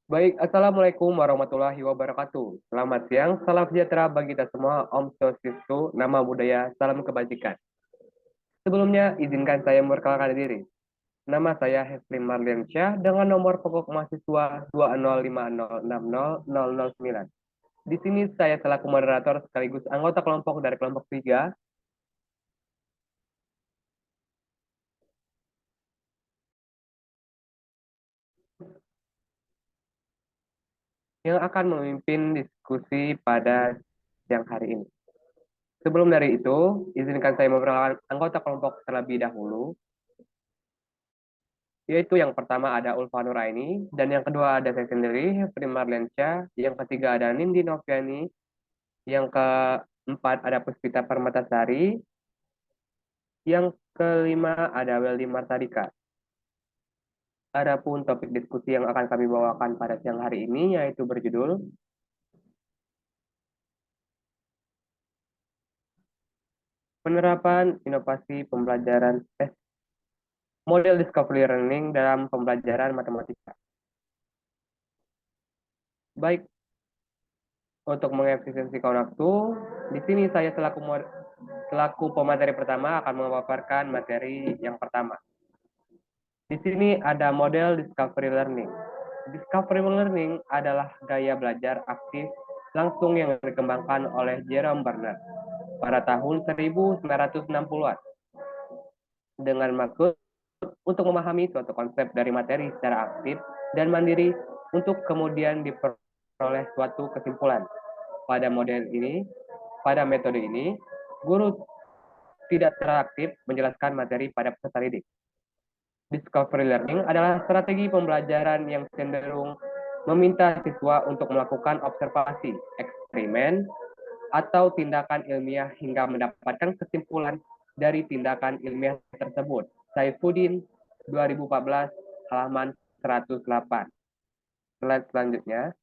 Baik, Assalamualaikum warahmatullahi wabarakatuh. Selamat siang, salam sejahtera bagi kita semua. Om Swastiastu, nama budaya, salam kebajikan. Sebelumnya, izinkan saya memperkenalkan diri. Nama saya Hefli Marliansyah dengan nomor pokok mahasiswa 205060009. Di sini saya selaku moderator sekaligus anggota kelompok dari kelompok 3 yang akan memimpin diskusi pada siang hari ini. Sebelum dari itu, izinkan saya memperkenalkan anggota kelompok terlebih dahulu, yaitu yang pertama ada Ulfa Nuraini, dan yang kedua ada saya sendiri, Hefri Marliansyah, yang ketiga ada Nindi Noviani, yang keempat ada Puspita Permatasari, yang kelima ada Weldy Martadika. Adapun topik diskusi yang akan kami bawakan pada siang hari ini yaitu berjudul Penerapan Inovasi Pembelajaran Model Discovery Learning dalam Pembelajaran Matematika. Baik, untuk mengefisiensikan waktu, di sini saya selaku pemateri pertama akan memaparkan materi yang pertama. Di sini ada model discovery learning. Discovery learning adalah gaya belajar aktif langsung yang dikembangkan oleh Jerome Bernard pada tahun 1960-an dengan maksud untuk memahami suatu konsep dari materi secara aktif dan mandiri untuk kemudian diperoleh suatu kesimpulan. Pada metode ini, guru tidak secara aktif menjelaskan materi pada peserta didik. Discovery learning adalah strategi pembelajaran yang cenderung meminta siswa untuk melakukan observasi, eksperimen, atau tindakan ilmiah hingga mendapatkan kesimpulan dari tindakan ilmiah tersebut. Saifuddin, 2014, halaman 108. Slide selanjutnya.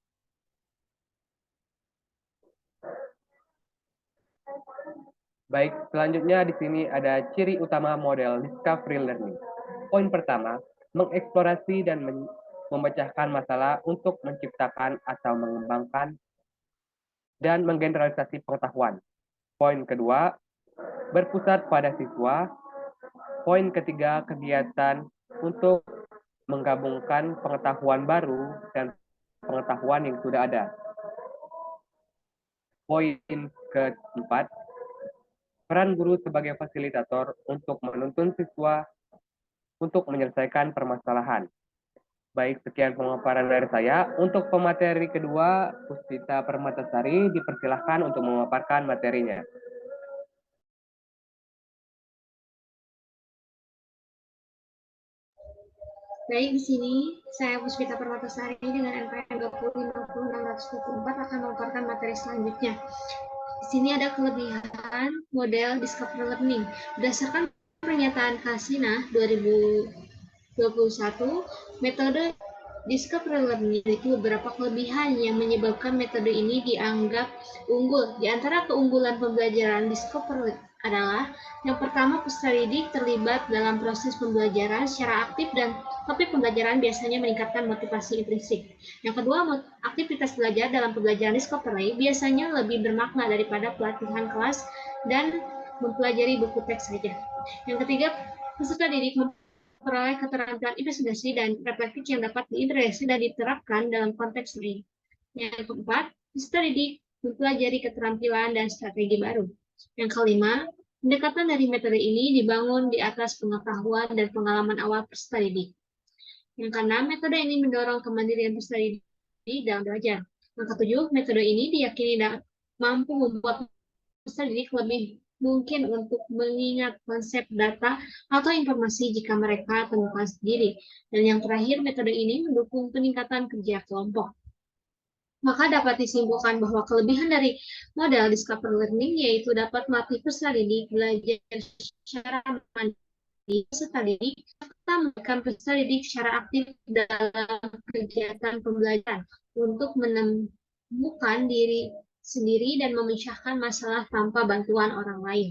Baik, selanjutnya di sini ada ciri utama model discovery learning. Poin pertama, mengeksplorasi dan memecahkan masalah untuk menciptakan atau mengembangkan dan menggeneralisasi pengetahuan. Poin kedua, berpusat pada siswa. Poin ketiga, kegiatan untuk menggabungkan pengetahuan baru dan pengetahuan yang sudah ada. Poin keempat, peran guru sebagai fasilitator untuk menuntun siswa untuk menyelesaikan permasalahan. Baik, sekian pemaparan dari saya. Untuk pemateri kedua, Puspita Permatasari, dipersilahkan untuk memaparkan materinya. Baik, di sini saya Puspita Permatasari dengan NPM 2050624 akan memaparkan materi selanjutnya. Di sini ada kelebihan model Discovery Learning. Berdasarkan pernyataan Kasina 2021, metode Discovery Learning memiliki beberapa kelebihan yang menyebabkan metode ini dianggap unggul. Di antara keunggulan pembelajaran Discovery adalah yang pertama, peserta didik terlibat dalam proses pembelajaran secara aktif dan topik pembelajaran biasanya meningkatkan motivasi intrinsik. Yang kedua, aktivitas belajar dalam pembelajaran Discovery biasanya lebih bermakna daripada pelatihan kelas dan mempelajari buku teks saja. Yang ketiga, peserta didik memperoleh keterampilan investigasi dan reflektif yang dapat diintegrasi dan diterapkan dalam konteks lain. Yang keempat, peserta didik mempelajari keterampilan dan strategi baru. Yang kelima, pendekatan dari metode ini dibangun di atas pengetahuan dan pengalaman awal peserta didik. Yang keenam, metode ini mendorong kemandirian peserta didik dalam belajar. Yang ketujuh, metode ini diyakini mampu membuat peserta didik lebih mungkin untuk mengingat konsep data atau informasi jika mereka temukan sendiri. Dan yang terakhir, metode ini mendukung peningkatan kerja kelompok. Maka dapat disimpulkan bahwa kelebihan dari model discovery learning yaitu dapat melatih peserta didik belajar secara mandiri, peserta didik serta memberikan peserta didik secara aktif dalam kegiatan pembelajaran untuk menemukan diri sendiri dan memecahkan masalah tanpa bantuan orang lain.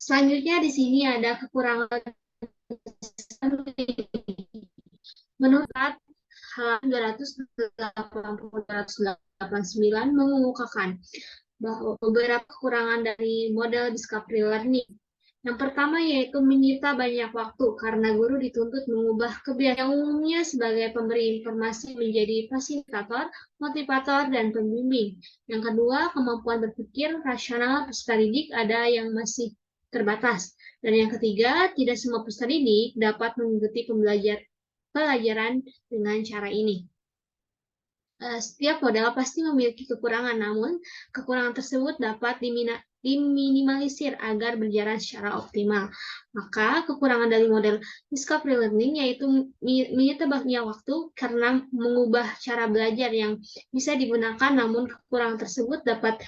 Selanjutnya di sini ada kekurangan. Menurut halaman 280-289 mengemukakan bahwa beberapa kekurangan dari model discovery learning. Yang pertama yaitu menyita banyak waktu karena guru dituntut mengubah kebiasaan umumnya sebagai pemberi informasi menjadi fasilitator, motivator, dan pembimbing. Yang kedua, kemampuan berpikir rasional peserta didik ada yang masih terbatas. Dan yang ketiga, tidak semua peserta didik dapat mengikuti pelajaran dengan cara ini. Setiap model pasti memiliki kekurangan, namun kekurangan tersebut dapat diminimalisir agar berjalan secara optimal. Maka kekurangan dari model discovery learning yaitu menyita banyak waktu karena mengubah cara belajar yang bisa digunakan, namun kekurangan tersebut dapat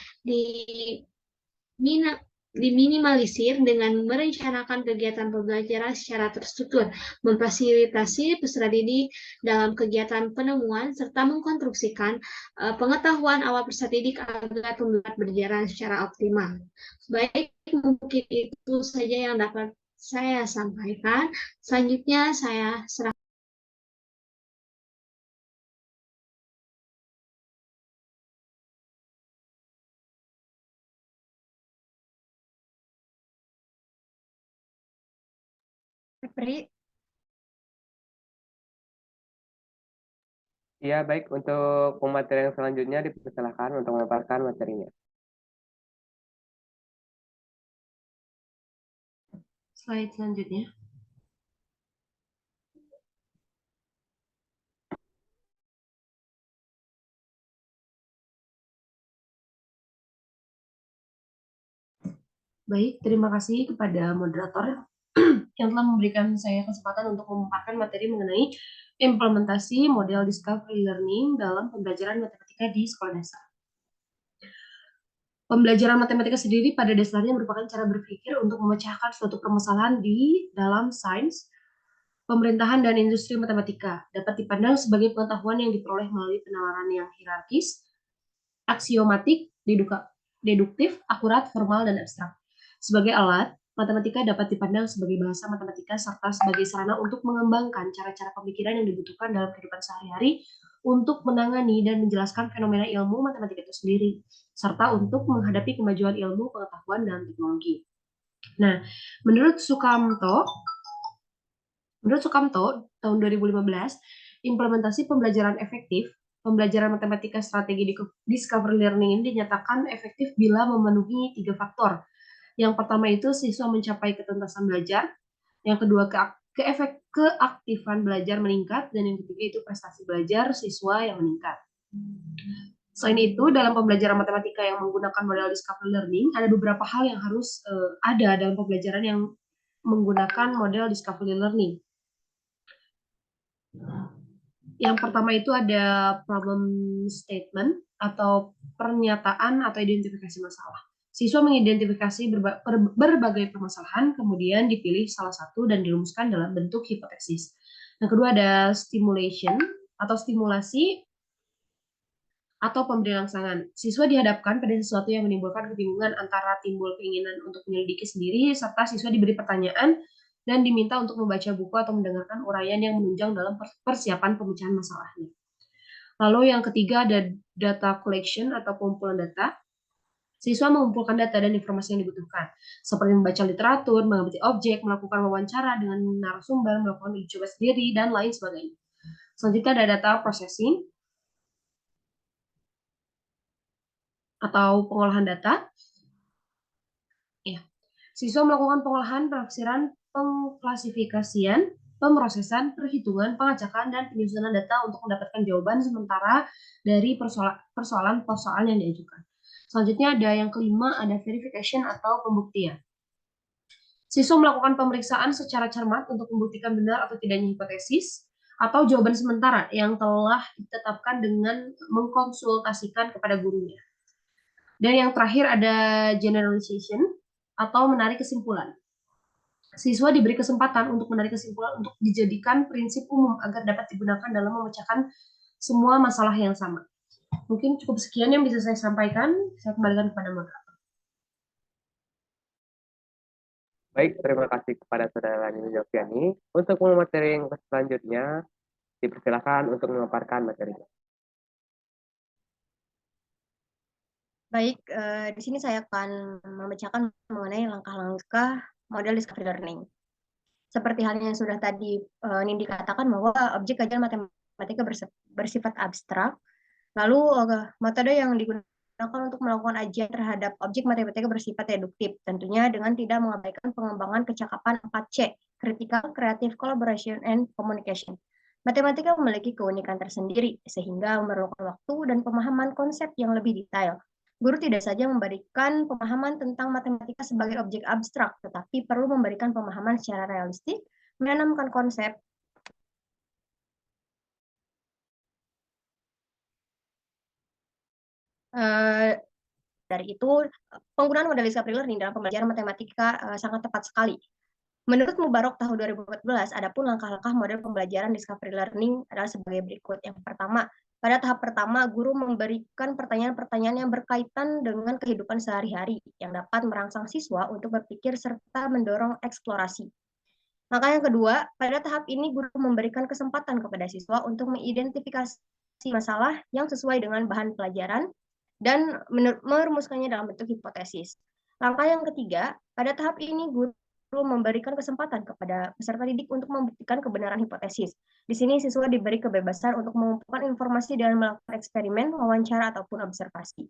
diminimalisir dengan merencanakan kegiatan pembelajaran secara terstruktur, memfasilitasi peserta didik dalam kegiatan penemuan, serta mengkonstruksikan pengetahuan awal peserta didik agar pembelajaran berjalan secara optimal. Baik, mungkin itu saja yang dapat saya sampaikan. Selanjutnya saya serahkan. Pri, Ya, baik. Untuk pemateri yang selanjutnya dipersilakan untuk memaparkan materinya. slide selanjutnya. Baik, terima kasih kepada moderator yang telah memberikan saya kesempatan untuk memaparkan materi mengenai implementasi model discovery learning dalam pembelajaran matematika di sekolah dasar. Pembelajaran matematika sendiri pada dasarnya merupakan cara berpikir untuk memecahkan suatu permasalahan di dalam sains, pemerintahan, dan industri matematika. Dapat dipandang sebagai pengetahuan yang diperoleh melalui penalaran yang hierarkis, aksiomatik, deduktif, akurat, formal, dan abstrak. Sebagai alat, matematika dapat dipandang sebagai bahasa matematika serta sebagai sarana untuk mengembangkan cara-cara pemikiran yang dibutuhkan dalam kehidupan sehari-hari untuk menangani dan menjelaskan fenomena ilmu matematika itu sendiri, serta untuk menghadapi kemajuan ilmu, pengetahuan, dan teknologi. Nah, menurut Sukamto, tahun 2015, implementasi pembelajaran efektif, pembelajaran matematika strategi discovery learning ini dinyatakan efektif bila memenuhi 3 faktor. Yang pertama itu siswa mencapai ketuntasan belajar, yang kedua keaktifan belajar meningkat, dan yang ketiga itu prestasi belajar siswa yang meningkat. Selain itu, dalam pembelajaran matematika yang menggunakan model discovery learning, ada beberapa hal yang harus ada dalam pembelajaran yang menggunakan model discovery learning. Yang pertama itu ada problem statement atau pernyataan atau identifikasi masalah. Siswa mengidentifikasi berbagai permasalahan, kemudian dipilih salah satu dan dirumuskan dalam bentuk hipotesis. Yang kedua ada stimulation atau stimulasi atau pemberi rangsangan. Siswa dihadapkan pada sesuatu yang menimbulkan kebingungan antara timbul keinginan untuk menyelidiki sendiri, serta siswa diberi pertanyaan dan diminta untuk membaca buku atau mendengarkan uraian yang menunjang dalam persiapan pemecahan masalahnya. Lalu yang ketiga ada data collection atau pengumpulan data. Siswa mengumpulkan data dan informasi yang dibutuhkan, seperti membaca literatur, mengamati objek, melakukan wawancara dengan narasumber, melakukan uji coba sendiri, dan lain sebagainya. Selanjutnya ada data processing atau pengolahan data. Ya. Siswa melakukan pengolahan, penafsiran, pengklasifikasian, pemrosesan, perhitungan, pengacakan, dan penyusunan data untuk mendapatkan jawaban sementara dari persoalan yang diajukan. Selanjutnya ada yang kelima, ada verification atau pembuktian. Siswa melakukan pemeriksaan secara cermat untuk membuktikan benar atau tidaknya hipotesis atau jawaban sementara yang telah ditetapkan dengan mengkonsultasikan kepada gurunya. Dan yang terakhir ada generalization atau menarik kesimpulan. Siswa diberi kesempatan untuk menarik kesimpulan untuk dijadikan prinsip umum agar dapat digunakan dalam memecahkan semua masalah yang sama. Mungkin cukup sekian yang bisa saya sampaikan. Saya kembalikan kepada moderator. Baik, terima kasih kepada Saudara Lani Joviani. Untuk materi yang selanjutnya, dipersilakan untuk memaparkan materinya. Baik, di sini saya akan membacakan mengenai langkah-langkah model discovery learning. Seperti halnya yang sudah tadi Nindi katakan bahwa objek kajian matematika bersifat abstrak, lalu metode yang digunakan untuk melakukan kajian terhadap objek matematika bersifat deduktif, tentunya dengan tidak mengabaikan pengembangan kecakapan 4C, critical, creative, collaboration, and communication. Matematika memiliki keunikan tersendiri, sehingga memerlukan waktu dan pemahaman konsep yang lebih detail. Guru tidak saja memberikan pemahaman tentang matematika sebagai objek abstrak, tetapi perlu memberikan pemahaman secara realistik, menanamkan konsep, dari itu, penggunaan model discovery learning dalam pembelajaran matematika sangat tepat sekali. Menurut Mubarok tahun 2014, adapun langkah-langkah model pembelajaran discovery learning adalah sebagai berikut. Yang pertama, pada tahap pertama, guru memberikan pertanyaan-pertanyaan yang berkaitan dengan kehidupan sehari-hari yang dapat merangsang siswa untuk berpikir serta mendorong eksplorasi. Langkah yang kedua, pada tahap ini guru memberikan kesempatan kepada siswa untuk mengidentifikasi masalah yang sesuai dengan bahan pelajaran dan merumuskannya dalam bentuk hipotesis. Langkah yang ketiga, pada tahap ini guru memberikan kesempatan kepada peserta didik untuk membuktikan kebenaran hipotesis. Di sini siswa diberi kebebasan untuk mengumpulkan informasi dan melakukan eksperimen, wawancara, ataupun observasi.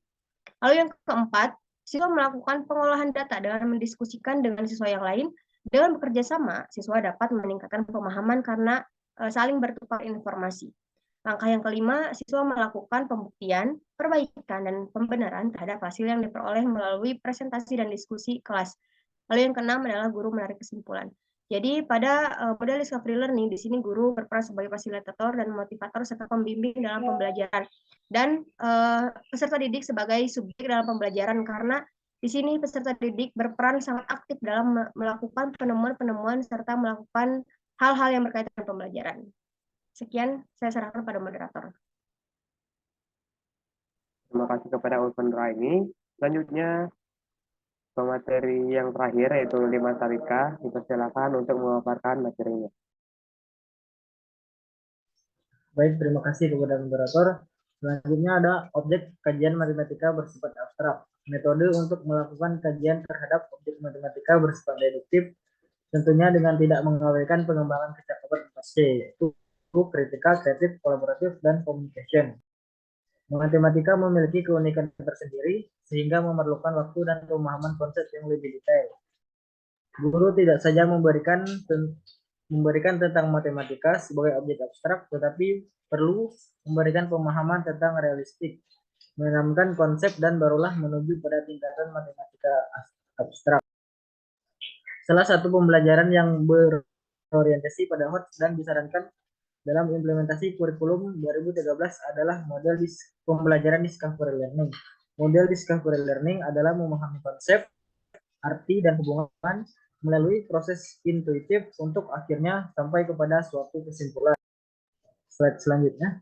Lalu yang keempat, siswa melakukan pengolahan data dengan mendiskusikan dengan siswa yang lain. Dengan bekerja sama, siswa dapat meningkatkan pemahaman karena saling bertukar informasi. Langkah yang kelima, siswa melakukan pembuktian, perbaikan, dan pembenaran terhadap hasil yang diperoleh melalui presentasi dan diskusi kelas. Lalu yang keenam adalah guru menarik kesimpulan. Jadi pada model discovery learning, di sini guru berperan sebagai fasilitator dan motivator serta pembimbing dalam pembelajaran. Dan peserta didik sebagai subjek dalam pembelajaran, karena di sini peserta didik berperan sangat aktif dalam melakukan penemuan-penemuan serta melakukan hal-hal yang berkaitan dengan pembelajaran. Sekian, saya serahkan pada moderator. Terima kasih kepada Ulfan Raini. Selanjutnya, pemateri yang terakhir yaitu Lima Sarika, dipersilakan untuk memaparkan materinya. Baik, terima kasih kepada moderator. Selanjutnya ada objek kajian matematika bersifat abstrak. Metode untuk melakukan kajian terhadap objek matematika bersifat deduktif, tentunya dengan tidak mengabaikan pengembangan kecakapan 4C, yaitu critical, creative, collaborative, dan communication. Matematika memiliki keunikan tersendiri, sehingga memerlukan waktu dan pemahaman konsep yang lebih detail. Guru tidak saja memberikan tentang matematika sebagai objek abstrak, tetapi perlu memberikan pemahaman tentang realistik, menanamkan konsep, dan barulah menuju pada tingkatan matematika abstrak. Salah satu pembelajaran yang berorientasi pada HOT dan disarankan dalam implementasi kurikulum 2013 adalah model pembelajaran discovery learning. Model discovery learning adalah memahami konsep, arti, dan hubungan melalui proses intuitif untuk akhirnya sampai kepada suatu kesimpulan. Slide selanjutnya.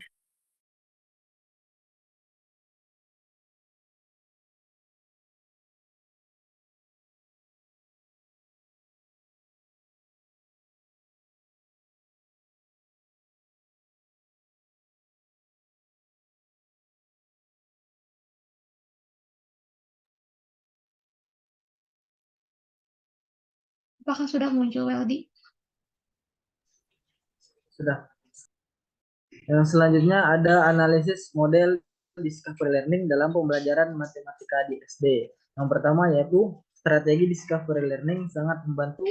Apakah sudah muncul, Weldy? Sudah. Yang selanjutnya ada analisis model discovery learning dalam pembelajaran matematika di SD. Yang pertama yaitu strategi discovery learning sangat membantu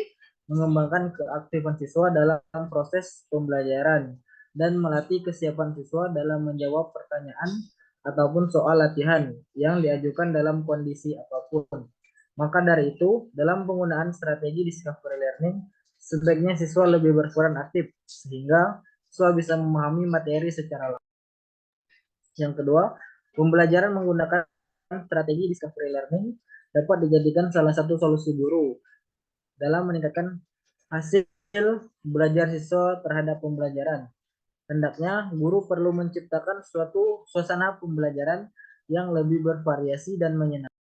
mengembangkan keaktifan siswa dalam proses pembelajaran dan melatih kesiapan siswa dalam menjawab pertanyaan ataupun soal latihan yang diajukan dalam kondisi apapun. Maka dari itu, dalam penggunaan strategi discovery learning, sebaiknya siswa lebih berperan aktif sehingga siswa bisa memahami materi secara langsung. Yang kedua, pembelajaran menggunakan strategi discovery learning dapat dijadikan salah satu solusi guru dalam meningkatkan hasil belajar siswa terhadap pembelajaran. Hendaknya guru perlu menciptakan suatu suasana pembelajaran yang lebih bervariasi dan menyenangkan.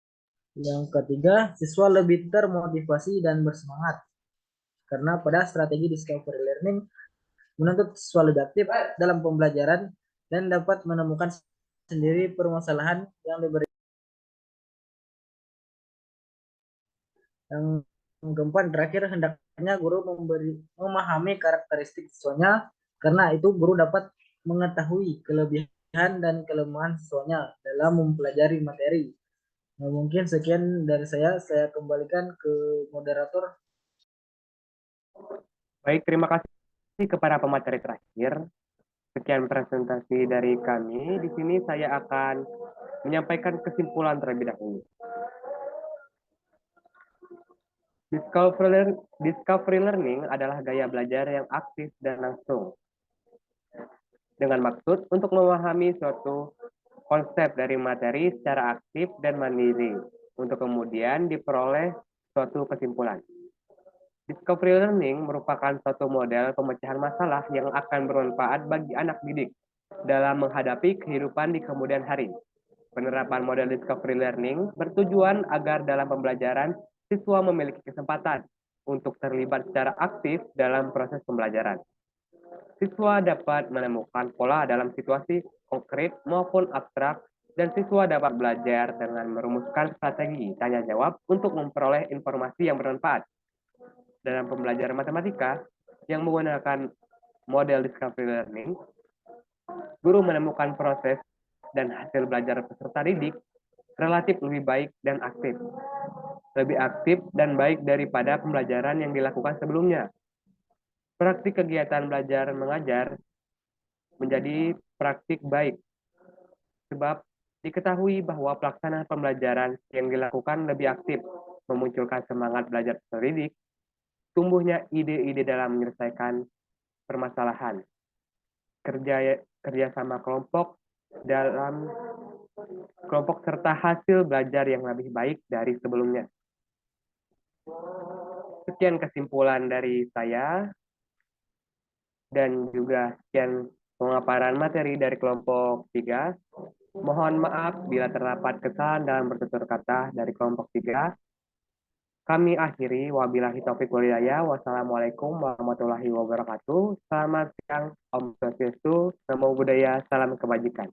Yang ketiga, siswa lebih termotivasi dan bersemangat. Karena pada strategi discovery learning menuntut siswa lebih aktif dalam pembelajaran dan dapat menemukan sendiri permasalahan yang diberi. Yang keempat, terakhir, hendaknya guru memahami karakteristik siswanya, karena itu guru dapat mengetahui kelebihan dan kelemahan siswanya dalam mempelajari materi. Nah, mungkin sekian dari saya kembalikan ke moderator. Baik, terima kasih kepada pemateri terakhir. Sekian presentasi dari kami. Di sini saya akan menyampaikan kesimpulan terlebih dahulu. Discovery learning adalah gaya belajar yang aktif dan langsung, dengan maksud untuk memahami suatu konsep dari materi secara aktif dan mandiri, untuk kemudian diperoleh suatu kesimpulan. Discovery learning merupakan suatu model pemecahan masalah yang akan bermanfaat bagi anak didik dalam menghadapi kehidupan di kemudian hari. Penerapan model discovery learning bertujuan agar dalam pembelajaran siswa memiliki kesempatan untuk terlibat secara aktif dalam proses pembelajaran. Siswa dapat menemukan pola dalam situasi konkret maupun abstrak, dan siswa dapat belajar dengan merumuskan strategi tanya jawab untuk memperoleh informasi yang bermanfaat. Dalam pembelajaran matematika yang menggunakan model discovery learning, guru menemukan proses dan hasil belajar peserta didik relatif lebih baik dan aktif. Lebih aktif dan baik daripada pembelajaran yang dilakukan sebelumnya. Praktik kegiatan belajar mengajar menjadi praktik baik, sebab diketahui bahwa pelaksanaan pembelajaran yang dilakukan lebih aktif, memunculkan semangat belajar peserta didik, tumbuhnya ide-ide dalam menyelesaikan permasalahan, kerjasama kelompok dalam kelompok serta hasil belajar yang lebih baik dari sebelumnya. Sekian kesimpulan dari saya, dan juga sekian pemaparan materi dari kelompok 3. Mohon maaf bila terdapat kesalahan dalam bertutur kata dari kelompok 3. Kami akhiri, wabillahi taufiq wal hidayah. Wassalamualaikum warahmatullahi wabarakatuh. Selamat siang, Om Swastiastu, Namo Buddhaya, salam kebajikan.